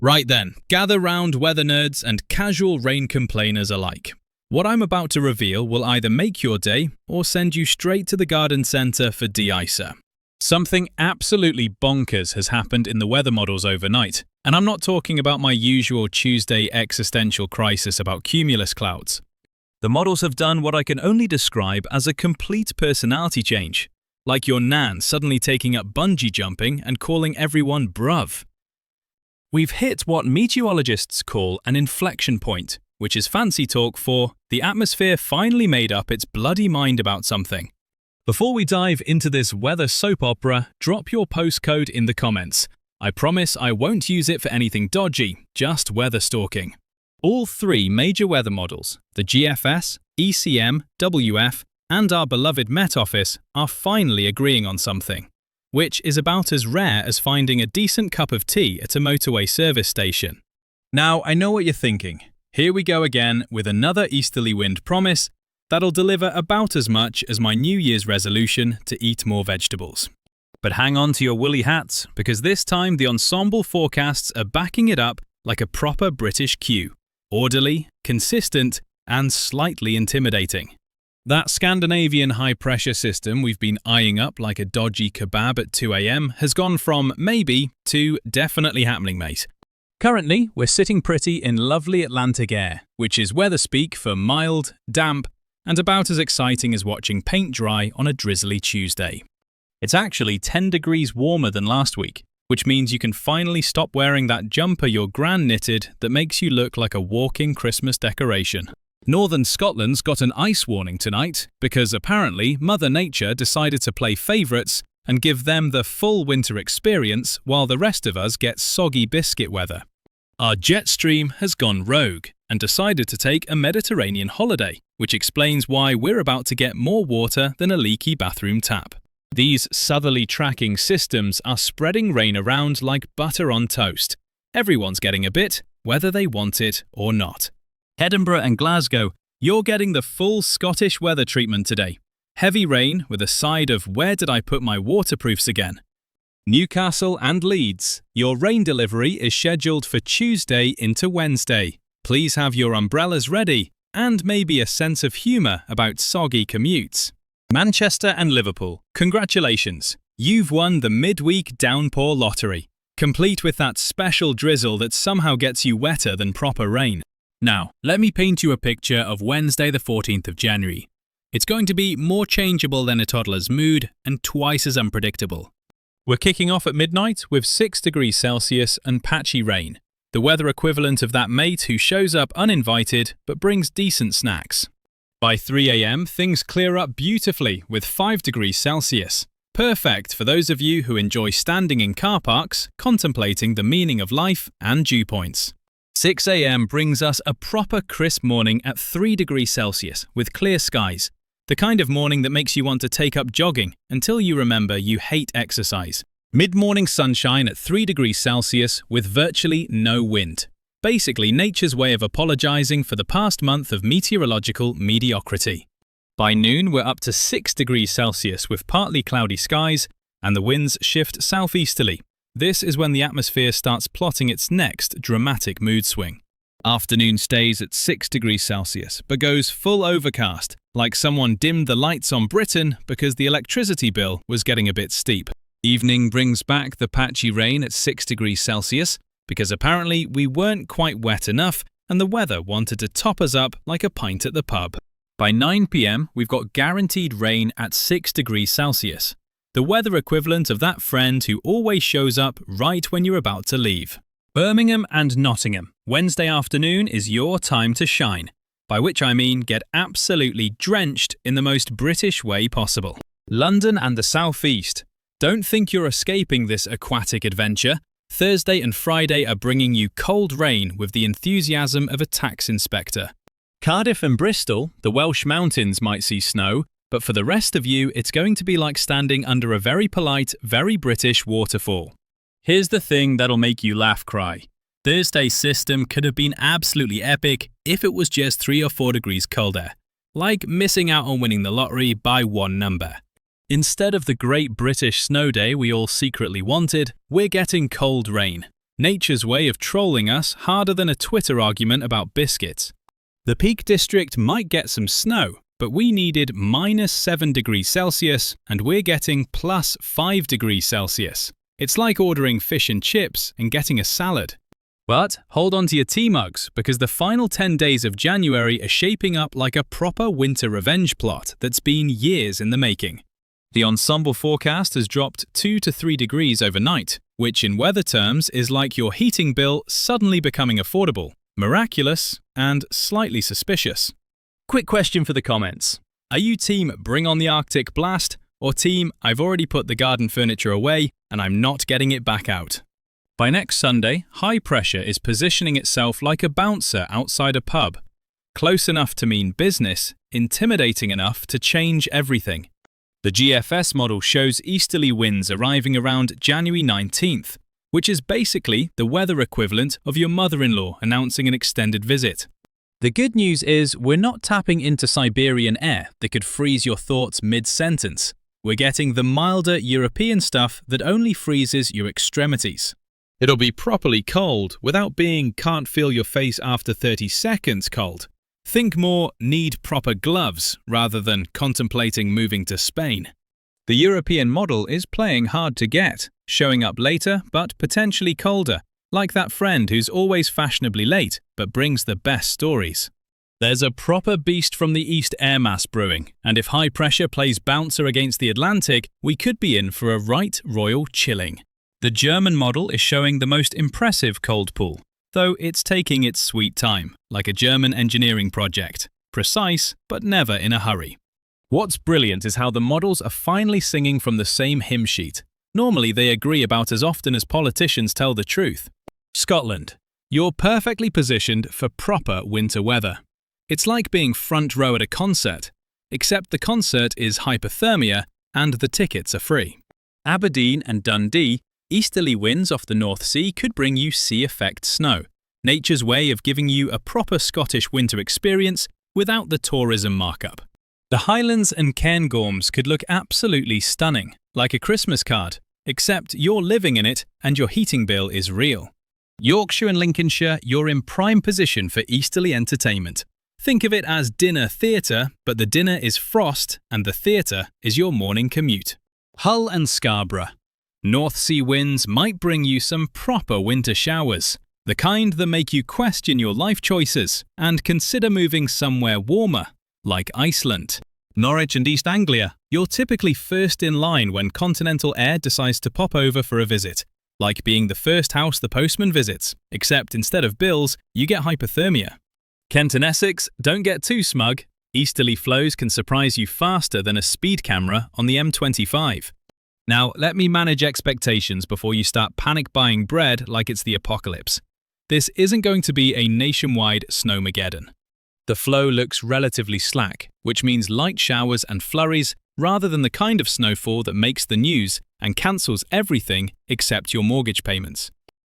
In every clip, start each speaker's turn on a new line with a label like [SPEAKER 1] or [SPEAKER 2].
[SPEAKER 1] Right then, gather round weather nerds and casual rain complainers alike. What I'm about to reveal will either make your day or send you straight to the garden centre for de-icer. Something absolutely bonkers has happened in the weather models overnight, and I'm not talking about my usual Tuesday existential crisis about cumulus clouds. The models have done what I can only describe as a complete personality change, like your nan suddenly taking up bungee jumping and calling everyone bruv. We've hit what meteorologists call an inflection point, which is fancy talk for the atmosphere finally made up its bloody mind about something. Before we dive into this weather soap opera, drop your postcode in the comments. I promise I won't use it for anything dodgy, just weather stalking. All three major weather models, the GFS, ECM, WF, and our beloved Met Office, are finally agreeing on something, which is about as rare as finding a decent cup of tea at a motorway service station. Now, I know what you're thinking. Here we go again with another easterly wind promise that'll deliver about as much as my New Year's resolution to eat more vegetables. But hang on to your woolly hats, because this time the ensemble forecasts are backing it up like a proper British cue. Orderly, consistent, and slightly intimidating. That Scandinavian high-pressure system we've been eyeing up like a dodgy kebab at 2 a.m. has gone from maybe to definitely happening, mate. Currently, we're sitting pretty in lovely Atlantic air, which is weather speak for mild, damp, and about as exciting as watching paint dry on a drizzly Tuesday. It's actually 10 degrees warmer than last week, which means you can finally stop wearing that jumper your gran knitted that makes you look like a walking Christmas decoration. Northern Scotland's got an ice warning tonight because apparently Mother Nature decided to play favourites and give them the full winter experience while the rest of us get soggy biscuit weather. Our jet stream has gone rogue and decided to take a Mediterranean holiday, which explains why we're about to get more water than a leaky bathroom tap. These southerly tracking systems are spreading rain around like butter on toast. Everyone's getting a bit, whether they want it or not. Edinburgh and Glasgow, you're getting the full Scottish weather treatment today. Heavy rain with a side of where did I put my waterproofs again? Newcastle and Leeds, your rain delivery is scheduled for Tuesday into Wednesday. Please have your umbrellas ready and maybe a sense of humour about soggy commutes. Manchester and Liverpool, congratulations. You've won the midweek downpour lottery, complete with that special drizzle that somehow gets you wetter than proper rain. Now, let me paint you a picture of Wednesday the 14th of January. It's going to be more changeable than a toddler's mood and twice as unpredictable. We're kicking off at midnight with 6 degrees Celsius and patchy rain, the weather equivalent of that mate who shows up uninvited but brings decent snacks. By 3 a.m, things clear up beautifully with 5 degrees Celsius. Perfect for those of you who enjoy standing in car parks, contemplating the meaning of life and dew points. 6 a.m. brings us a proper crisp morning at 3 degrees Celsius with clear skies. The kind of morning that makes you want to take up jogging until you remember you hate exercise. Mid-morning sunshine at 3 degrees Celsius with virtually no wind. Basically nature's way of apologizing for the past month of meteorological mediocrity. By noon we're up to 6 degrees Celsius with partly cloudy skies and the winds shift southeasterly. This is when the atmosphere starts plotting its next dramatic mood swing. Afternoon stays at 6 degrees Celsius, but goes full overcast, like someone dimmed the lights on Britain because the electricity bill was getting a bit steep. Evening brings back the patchy rain at 6 degrees Celsius, because apparently we weren't quite wet enough and the weather wanted to top us up like a pint at the pub. By 9 p.m, we've got guaranteed rain at 6 degrees Celsius. The weather equivalent of that friend who always shows up right when you're about to leave. Birmingham and Nottingham, Wednesday afternoon is your time to shine, by which I mean get absolutely drenched in the most British way possible. London and the South East, don't think you're escaping this aquatic adventure. Thursday and Friday are bringing you cold rain with the enthusiasm of a tax inspector. Cardiff and Bristol, the Welsh mountains might see snow, but for the rest of you, it's going to be like standing under a very polite, very British waterfall. Here's the thing that'll make you laugh cry. Thursday's system could have been absolutely epic if it was just 3 or 4 degrees colder, like missing out on winning the lottery by 1 number. Instead of the great British snow day we all secretly wanted, we're getting cold rain. Nature's way of trolling us harder than a Twitter argument about biscuits. The Peak District might get some snow, but we needed -7 degrees Celsius and we're getting +5 degrees Celsius. It's like ordering fish and chips and getting a salad. But hold on to your tea mugs, because the final 10 days of January are shaping up like a proper winter revenge plot that's been years in the making. The ensemble forecast has dropped 2 to 3 degrees overnight, which in weather terms is like your heating bill suddenly becoming affordable, miraculous, and slightly suspicious. Quick question for the comments. Are you team bring on the Arctic blast, or team I've already put the garden furniture away and I'm not getting it back out? By next Sunday, high pressure is positioning itself like a bouncer outside a pub. Close enough to mean business, intimidating enough to change everything. The GFS model shows easterly winds arriving around January 19th, which is basically the weather equivalent of your mother-in-law announcing an extended visit. The good news is we're not tapping into Siberian air that could freeze your thoughts mid-sentence. We're getting the milder European stuff that only freezes your extremities. It'll be properly cold without being can't feel your face after 30 seconds cold. Think more need proper gloves rather than contemplating moving to Spain. The European model is playing hard to get, showing up later but potentially colder, like that friend who's always fashionably late but brings the best stories. There's a proper beast from the east air mass brewing, and if high pressure plays bouncer against the Atlantic, we could be in for a right royal chilling. The German model is showing the most impressive cold pool, though it's taking its sweet time, like a German engineering project. Precise, but never in a hurry. What's brilliant is how the models are finally singing from the same hymn sheet. Normally they agree about as often as politicians tell the truth. Scotland. You're perfectly positioned for proper winter weather. It's like being front row at a concert, except the concert is hypothermia and the tickets are free. Aberdeen and Dundee. Easterly winds off the North Sea could bring you sea-effect snow, nature's way of giving you a proper Scottish winter experience without the tourism markup. The Highlands and Cairngorms could look absolutely stunning, like a Christmas card, except you're living in it and your heating bill is real. Yorkshire and Lincolnshire, you're in prime position for easterly entertainment. Think of it as dinner theatre, but the dinner is frost and the theatre is your morning commute. Hull and Scarborough. North Sea winds might bring you some proper winter showers, the kind that make you question your life choices and consider moving somewhere warmer, like Iceland. Norwich and East Anglia, you're typically first in line when continental air decides to pop over for a visit, like being the first house the postman visits, except instead of bills, you get hypothermia. Kent and Essex, don't get too smug. Easterly flows can surprise you faster than a speed camera on the M25. Now, let me manage expectations before you start panic buying bread like it's the apocalypse. This isn't going to be a nationwide snowmageddon. The flow looks relatively slack, which means light showers and flurries rather than the kind of snowfall that makes the news and cancels everything except your mortgage payments.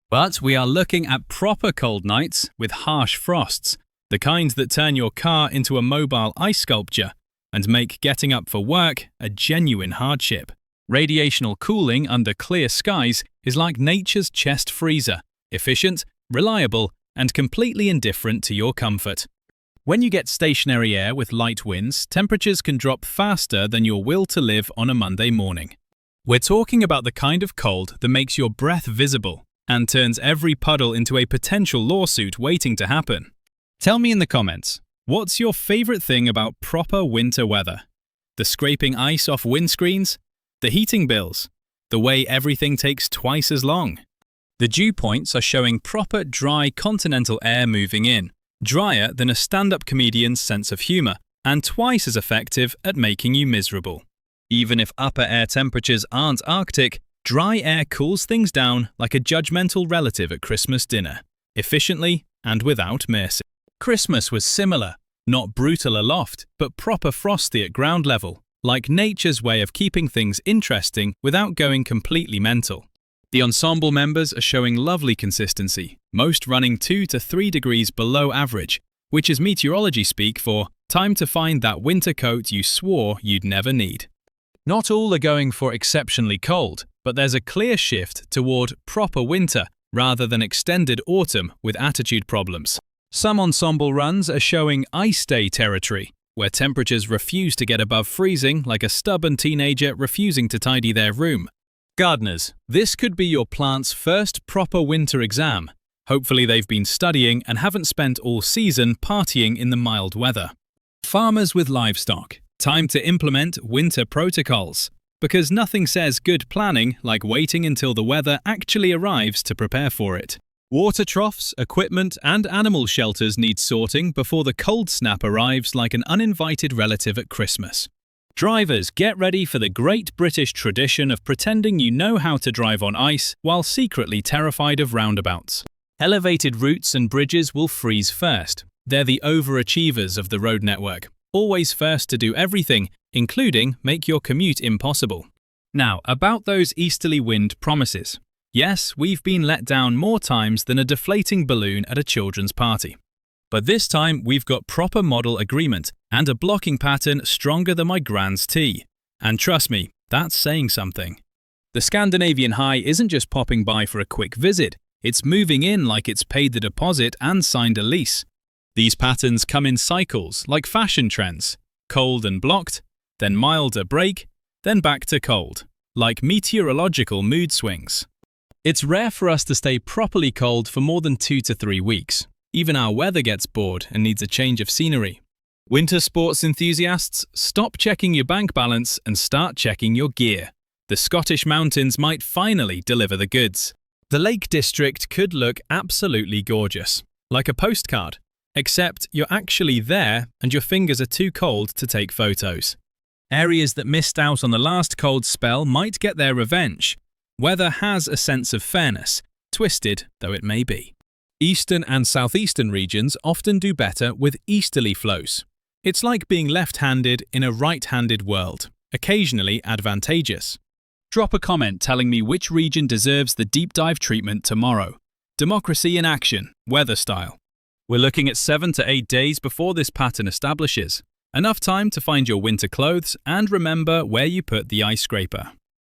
[SPEAKER 1] But we are looking at proper cold nights with harsh frosts, the kind that turn your car into a mobile ice sculpture and make getting up for work a genuine hardship. Radiational cooling under clear skies is like nature's chest freezer, efficient, reliable, and completely indifferent to your comfort. When you get stationary air with light winds, temperatures can drop faster than your will to live on a Monday morning. We're talking about the kind of cold that makes your breath visible and turns every puddle into a potential lawsuit waiting to happen. Tell me in the comments, what's your favorite thing about proper winter weather? The scraping ice off windscreens? The heating bills? The way everything takes twice as long? The dew points are showing proper dry continental air moving in, drier than a stand-up comedian's sense of humour, and twice as effective at making you miserable. Even if upper air temperatures aren't Arctic, dry air cools things down like a judgmental relative at Christmas dinner, efficiently and without mercy. Christmas was similar, not brutal aloft, but proper frosty at ground level, like nature's way of keeping things interesting without going completely mental. The ensemble members are showing lovely consistency, most running 2 to 3 degrees below average, which is meteorology speak for time to find that winter coat you swore you'd never need. Not all are going for exceptionally cold, but there's a clear shift toward proper winter rather than extended autumn with attitude problems. Some ensemble runs are showing ice day territory, where temperatures refuse to get above freezing like a stubborn teenager refusing to tidy their room. Gardeners, this could be your plant's first proper winter exam. Hopefully they've been studying and haven't spent all season partying in the mild weather. Farmers with livestock, time to implement winter protocols. Because nothing says good planning like waiting until the weather actually arrives to prepare for it. Water troughs, equipment, and animal shelters need sorting before the cold snap arrives like an uninvited relative at Christmas. Drivers, get ready for the great British tradition of pretending you know how to drive on ice while secretly terrified of roundabouts. Elevated routes and bridges will freeze first. They're the overachievers of the road network, always first to do everything, including make your commute impossible. Now, about those easterly wind promises. Yes, we've been let down more times than a deflating balloon at a children's party. But this time we've got proper model agreement and a blocking pattern stronger than my Grand's tea. And trust me, that's saying something. The Scandinavian high isn't just popping by for a quick visit, it's moving in like it's paid the deposit and signed a lease. These patterns come in cycles like fashion trends, cold and blocked, then milder break, then back to cold, like meteorological mood swings. It's rare for us to stay properly cold for more than 2 to 3 weeks. Even our weather gets bored and needs a change of scenery. Winter sports enthusiasts, stop checking your bank balance and start checking your gear. The Scottish mountains might finally deliver the goods. The Lake District could look absolutely gorgeous, like a postcard, except you're actually there and your fingers are too cold to take photos. Areas that missed out on the last cold spell might get their revenge. Weather has a sense of fairness, twisted though it may be. Eastern and southeastern regions often do better with easterly flows. It's like being left-handed in a right-handed world, occasionally advantageous. Drop a comment telling me which region deserves the deep dive treatment tomorrow. Democracy in action, weather style. We're looking at 7 to 8 days before this pattern establishes. Enough time to find your winter clothes and remember where you put the ice scraper.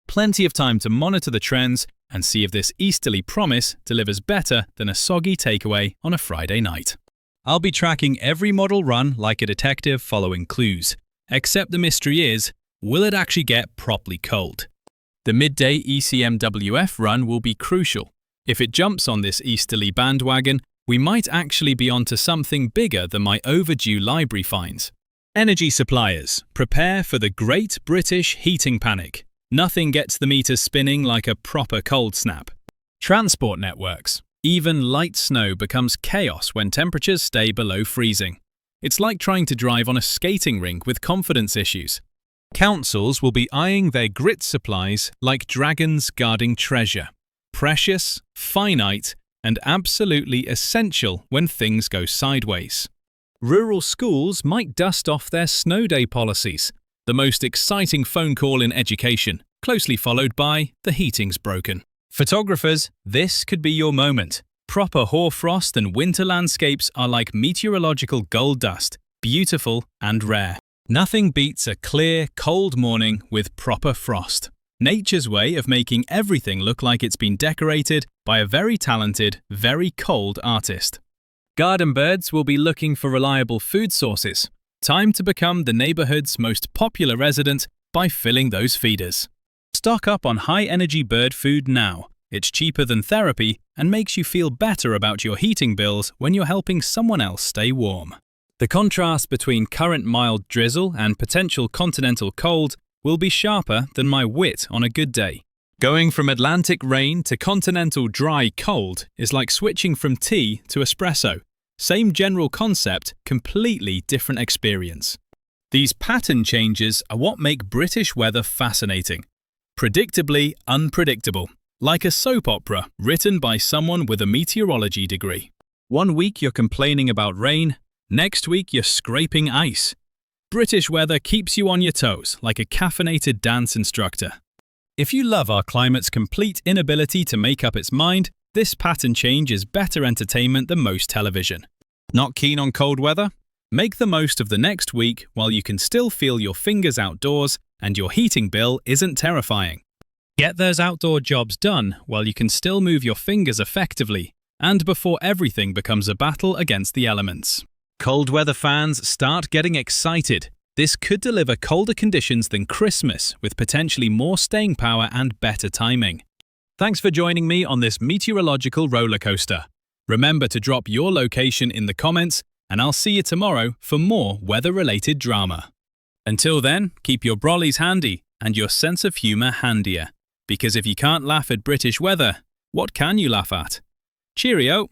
[SPEAKER 1] Plenty of time to monitor the trends and see if this easterly promise delivers better than a soggy takeaway on a Friday night. I'll be tracking every model run like a detective following clues. Except the mystery is, will it actually get properly cold? The midday ECMWF run will be crucial. If it jumps on this easterly bandwagon, we might actually be onto something bigger than my overdue library finds. Energy suppliers, prepare for the Great British Heating Panic. Nothing gets the meters spinning like a proper cold snap. Transport networks. Even light snow becomes chaos when temperatures stay below freezing. It's like trying to drive on a skating rink with confidence issues. Councils will be eyeing their grit supplies like dragons guarding treasure. Precious, finite, and absolutely essential when things go sideways. Rural schools might dust off their snow day policies. The most exciting phone call in education, closely followed by the heating's broken. Photographers, this could be your moment. Proper hoarfrost and winter landscapes are like meteorological gold dust, beautiful and rare. Nothing beats a clear, cold morning with proper frost. Nature's way of making everything look like it's been decorated by a very talented, very cold artist. Garden birds will be looking for reliable food sources. Time to become the neighborhood's most popular resident by filling those feeders. Stock up on high-energy bird food now. It's cheaper than therapy and makes you feel better about your heating bills when you're helping someone else stay warm. The contrast between current mild drizzle and potential continental cold will be sharper than my wit on a good day. Going from Atlantic rain to continental dry cold is like switching from tea to espresso. Same general concept, completely different experience. These pattern changes are what make British weather fascinating. Predictably unpredictable, like a soap opera written by someone with a meteorology degree. One week you're complaining about rain, next week you're scraping ice. British weather keeps you on your toes like a caffeinated dance instructor. If you love our climate's complete inability to make up its mind, this pattern change is better entertainment than most television. Not keen on cold weather? Make the most of the next week while you can still feel your fingers outdoors and your heating bill isn't terrifying. Get those outdoor jobs done while you can still move your fingers effectively, and before everything becomes a battle against the elements. Cold weather fans, start getting excited. This could deliver colder conditions than Christmas, with potentially more staying power and better timing. Thanks for joining me on this meteorological roller coaster. Remember to drop your location in the comments, and I'll see you tomorrow for more weather-related drama. Until then, keep your brollies handy and your sense of humour handier. Because if you can't laugh at British weather, what can you laugh at? Cheerio!